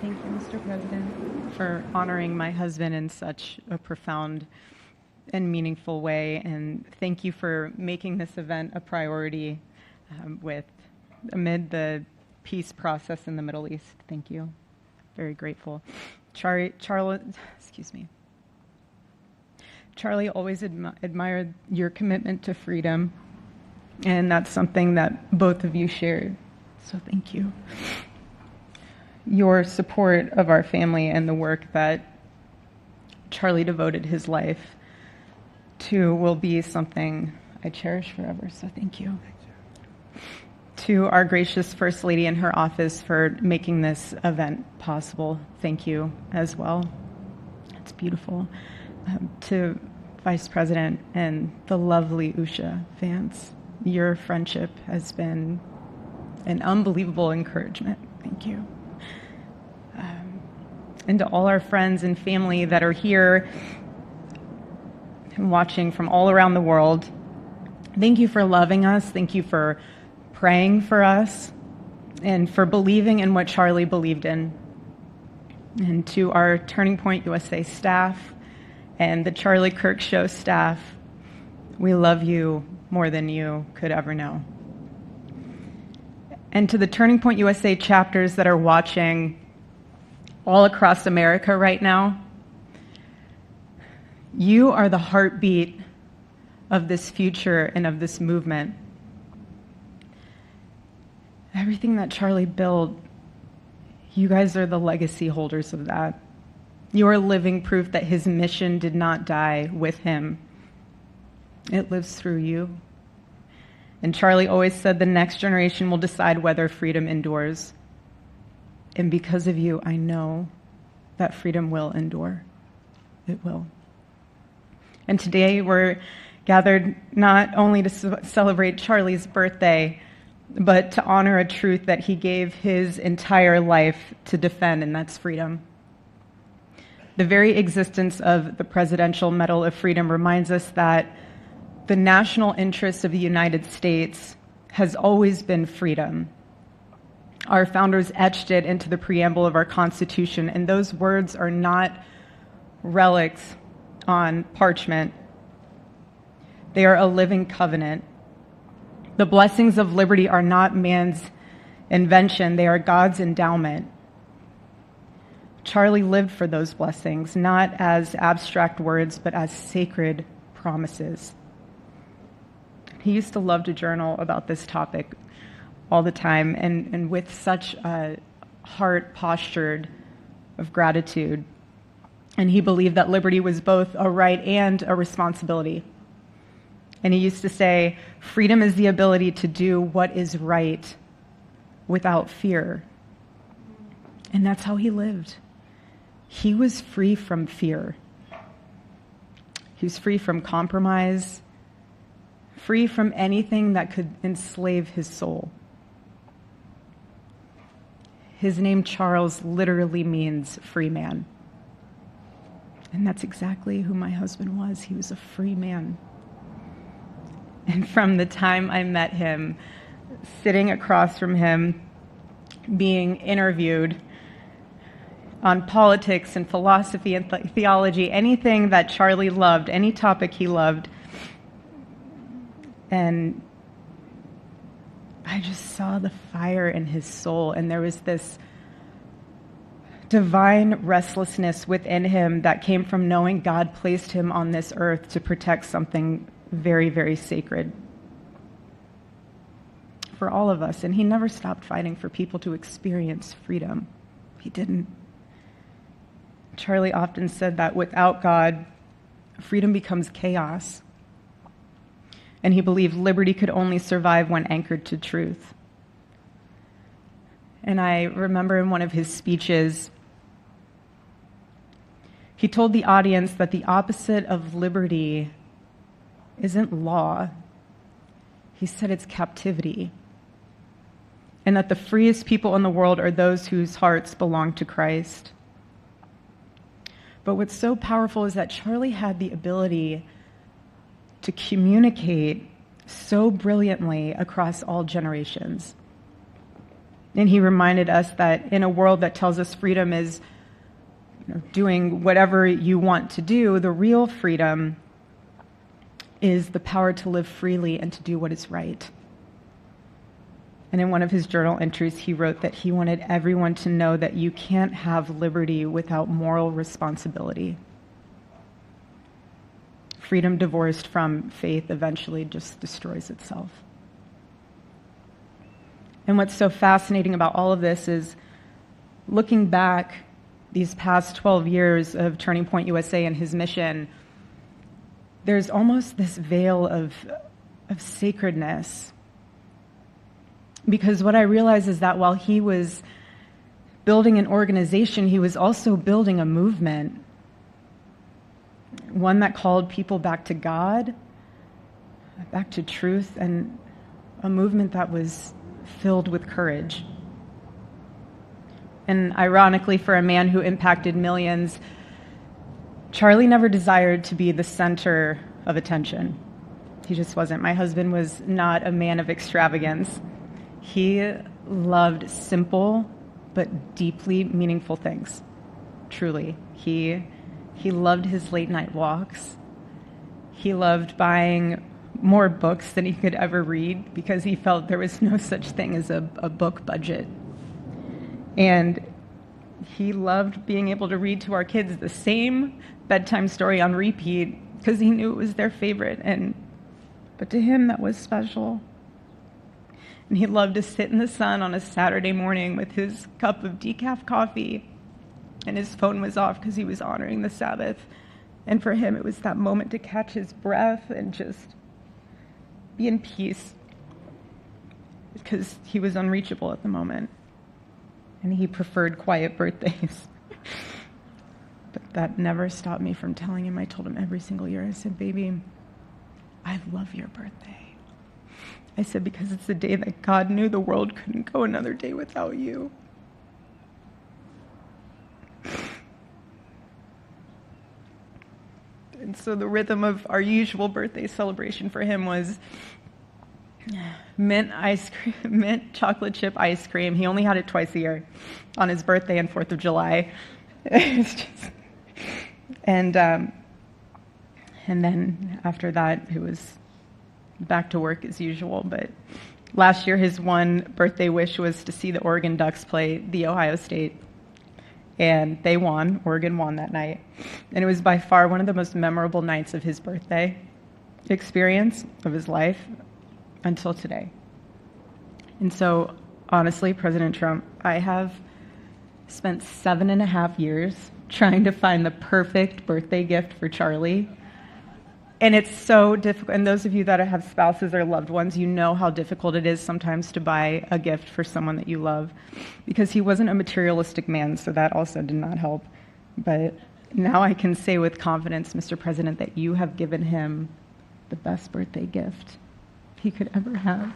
Thank you, Mr. President, for honoring my husband in such a profound and meaningful way. And thank you for making this event a priority amid the peace process in the Middle East. Thank you. Very grateful. Charlie always admired your commitment to freedom, and that's something that both of you shared. So thank you. Your support of our family and the work that Charlie devoted his life to will be something I cherish forever, so thank you. To our gracious First Lady in her office for making this event possible, thank you as well. It's beautiful. To Vice President and the lovely Usha Vance, your friendship has been an unbelievable encouragement. Thank you. And to all our friends and family that are here and watching from all around the world, thank you for loving us. Thank you for praying for us and for believing in what Charlie believed in. And to our Turning Point USA staff and the Charlie Kirk Show staff, we love you more than you could ever know. And to the Turning Point USA chapters that are watching all across America right now, you are the heartbeat of this future and of this movement. Everything that Charlie built, you guys are the legacy holders of that. You are living proof that his mission did not die with him. It lives through you. And Charlie always said the next generation will decide whether freedom endures. And because of you, I know that freedom will endure. It will. And today we're gathered not only to celebrate Charlie's birthday, but to honor a truth that he gave his entire life to defend, and that's freedom. The very existence of the Presidential Medal of Freedom reminds us that the national interest of the United States has always been freedom. Our founders etched it into the preamble of our Constitution, and those words are not relics on parchment. They are a living covenant. The blessings of liberty are not man's invention, they are God's endowment. Charlie lived for those blessings, not as abstract words, but as sacred promises. He used to love to journal about this topic all the time, and with such a heart postured of gratitude. And he believed that liberty was both a right and a responsibility. And he used to say, freedom is the ability to do what is right without fear. And that's how he lived. He was free from fear. He was free from compromise, free from anything that could enslave his soul. His name, Charles, literally means free man. And that's exactly who my husband was. He was a free man. And from the time I met him, sitting across from him, being interviewed on politics and philosophy and theology, anything that Charlie loved, any topic he loved, and I just saw the fire in his soul, and there was this divine restlessness within him that came from knowing God placed him on this earth to protect something very, very sacred for all of us. And he never stopped fighting for people to experience freedom. He didn't. Charlie often said that without God, freedom becomes chaos. And he believed liberty could only survive when anchored to truth. And I remember in one of his speeches, he told the audience that the opposite of liberty isn't law. He said it's captivity. And that the freest people in the world are those whose hearts belong to Christ. But what's so powerful is that Charlie had the ability to communicate so brilliantly across all generations. And he reminded us that in a world that tells us freedom is doing whatever you want to do, the real freedom is the power to live freely and to do what is right. And in one of his journal entries, he wrote that he wanted everyone to know that you can't have liberty without moral responsibility. Freedom divorced from faith eventually just destroys itself. And what's so fascinating about all of this is looking back these past 12 years of Turning Point USA and his mission, there's almost this veil of sacredness. Because what I realize is that while he was building an organization, he was also building a movement. One that called people back to God, back to truth, and a movement that was filled with courage. And ironically, for a man who impacted millions, Charlie never desired to be the center of attention. He just wasn't. My husband was not a man of extravagance. He loved simple but deeply meaningful things, truly. He loved his late night walks. He loved buying more books than he could ever read because he felt there was no such thing as a book budget. And he loved being able to read to our kids the same bedtime story on repeat because he knew it was their favorite. But to him, that was special. And he loved to sit in the sun on a Saturday morning with his cup of decaf coffee, and his phone was off because he was honoring the Sabbath. And for him, it was that moment to catch his breath and just be in peace because he was unreachable at the moment. And he preferred quiet birthdays. But that never stopped me from telling him. I told him every single year, I said, baby, I love your birthday. I said, because it's the day that God knew the world couldn't go another day without you. And so the rhythm of our usual birthday celebration for him was mint ice cream, mint chocolate chip ice cream. He only had it twice a year, on his birthday and 4th of July. It's just, and then after that, it was back to work as usual. But last year, his one birthday wish was to see the Oregon Ducks play the Ohio State. And they won. Oregon won that night. And it was by far one of the most memorable nights of his birthday experience of his life until today. And so, honestly, President Trump, I have spent 7.5 years trying to find the perfect birthday gift for Charlie. And it's so difficult. And those of you that have spouses or loved ones, you know how difficult it is sometimes to buy a gift for someone that you love. Because he wasn't a materialistic man, so that also did not help. But now I can say with confidence, Mr. President, that you have given him the best birthday gift he could ever have.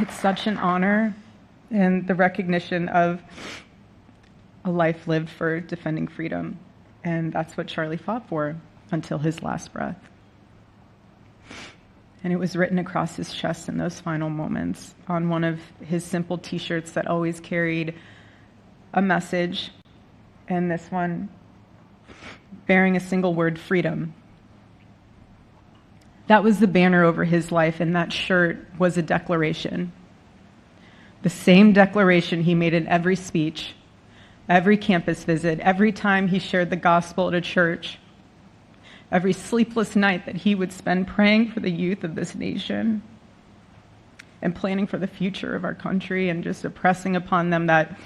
It's such an honor and the recognition of a life lived for defending freedom. And that's what Charlie fought for until his last breath. And it was written across his chest in those final moments on one of his simple t-shirts that always carried a message, and this one bearing a single word, freedom. That was the banner over his life, and that shirt was a declaration. The same declaration he made in every speech, every campus visit, every time he shared the gospel at a church, every sleepless night that he would spend praying for the youth of this nation and planning for the future of our country and just impressing upon them that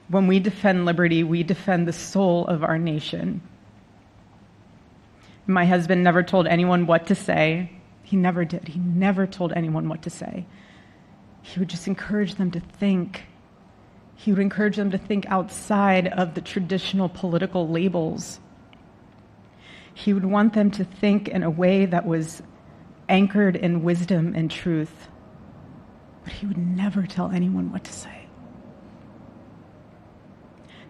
when we defend liberty, we defend the soul of our nation. My husband never told anyone what to say. He never did. He never told anyone what to say. He would just encourage them to think. He would encourage them to think outside of the traditional political labels. He would want them to think in a way that was anchored in wisdom and truth. But he would never tell anyone what to say.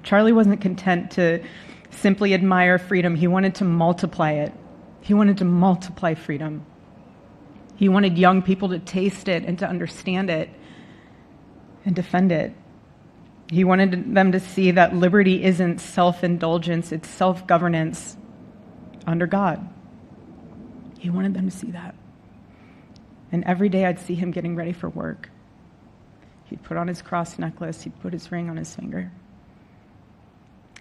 Charlie wasn't content to simply admire freedom. He wanted to multiply it. He wanted to multiply freedom. He wanted young people to taste it and to understand it and defend it. He wanted them to see that liberty isn't self-indulgence, it's self-governance under God. He wanted them to see that. And every day I'd see him getting ready for work. He'd put on his cross necklace, he'd put his ring on his finger.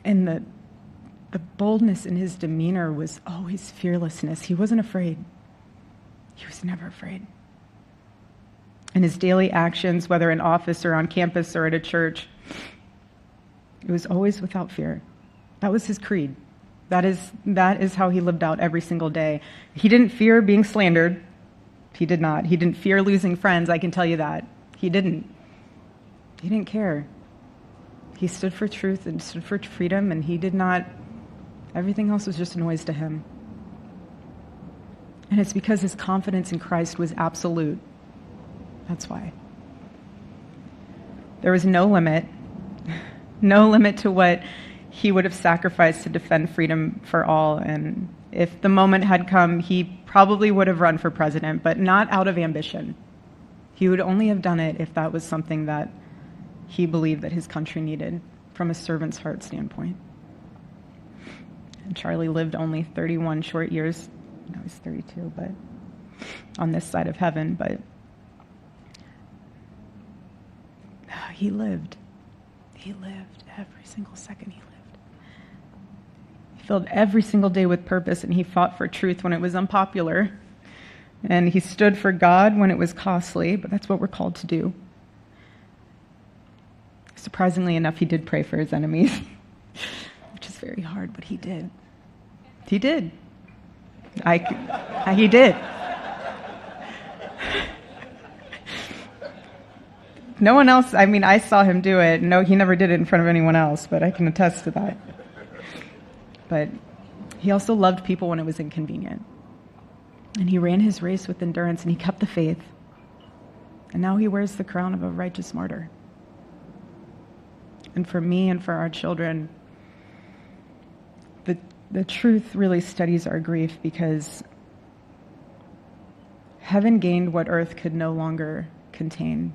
And the boldness in his demeanor was always fearlessness. He wasn't afraid. He was never afraid. In his daily actions, whether in office or on campus or at a church, it was always without fear. That was his creed. That is how he lived out every single day. He didn't fear being slandered. He did not. He didn't fear losing friends, I can tell you that. He didn't. He didn't care. He stood for truth and stood for freedom, and he did not, everything else was just a noise to him. And it's because his confidence in Christ was absolute. That's why. There was no limit to what he would have sacrificed to defend freedom for all. And if the moment had come, he probably would have run for president, but not out of ambition. He would only have done it if that was something that he believed that his country needed from a servant's heart standpoint. And Charlie lived only 31 short years. No, he's 32, but on this side of heaven, but he lived. He lived every single second he lived. He filled every single day with purpose, and he fought for truth when it was unpopular. And he stood for God when it was costly, but that's what we're called to do. Surprisingly enough, he did pray for his enemies, which is very hard, but he did. He did. He did. No one else, I saw him do it. No, he never did it in front of anyone else, but I can attest to that. But he also loved people when it was inconvenient. And he ran his race with endurance, and he kept the faith. And now he wears the crown of a righteous martyr. And for me and for our children, the truth really steadies our grief, because heaven gained what earth could no longer contain: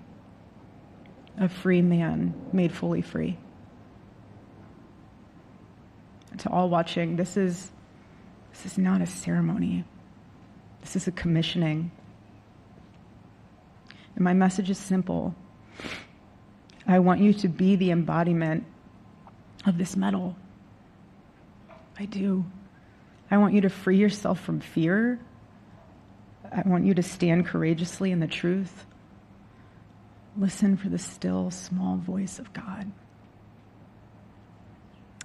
a free man made fully free. And to all watching, this is not a ceremony. This is a commissioning. And my message is simple. I want you to be the embodiment of this medal. I do. I want you to free yourself from fear. I want you to stand courageously in the truth. Listen for the still, small voice of God.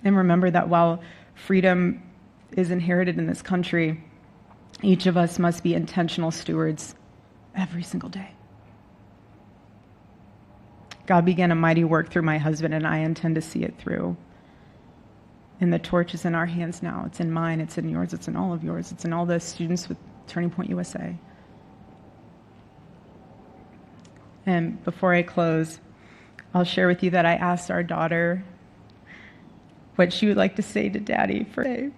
And remember that while freedom is inherited in this country, each of us must be intentional stewards every single day. God began a mighty work through my husband, and I intend to see it through. And the torch is in our hands now. It's in mine, it's in yours, it's in all of yours, it's in all the students with Turning Point USA. And before I close, I'll share with you that I asked our daughter what she would like to say to Daddy for today.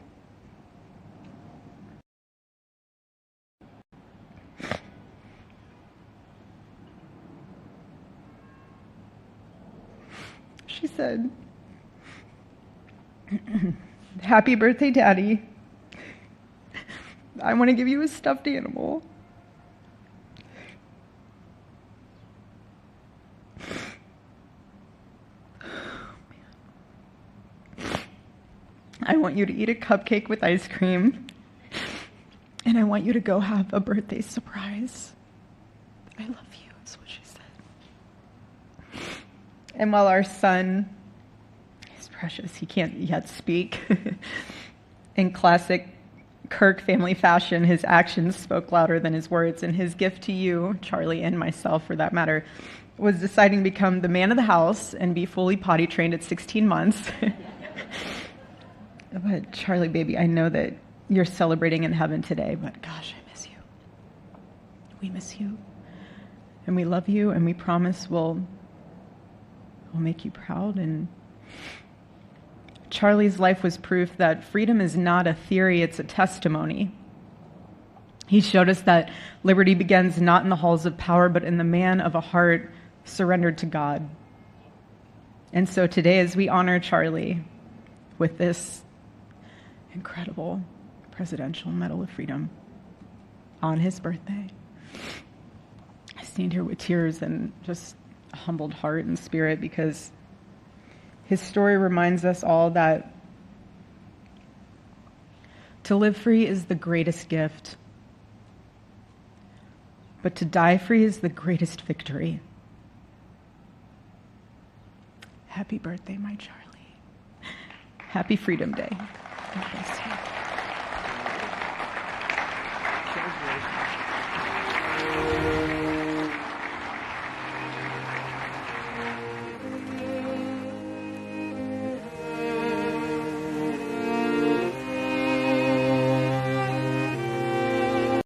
She said, "Happy birthday, Daddy. I want to give you a stuffed animal. I want you to eat a cupcake with ice cream, and I want you to go have a birthday surprise. I love you," is what she said. And while our son, he's precious, he can't yet speak, in classic Kirk family fashion, his actions spoke louder than his words, and his gift to you, Charlie, and myself for that matter, was deciding to become the man of the house and be fully potty trained at 16 months. But Charlie, baby, I know that you're celebrating in heaven today, but gosh, I miss you. We miss you. And we love you, and we promise we'll make you proud. And Charlie's life was proof that freedom is not a theory, it's a testimony. He showed us that liberty begins not in the halls of power, but in the man of a heart surrendered to God. And so today, as we honor Charlie with this incredible Presidential Medal of Freedom on his birthday, I stand here with tears and just a humbled heart and spirit, because his story reminds us all that to live free is the greatest gift, but to die free is the greatest victory. Happy birthday, my Charlie. Happy Freedom Day. God bless you.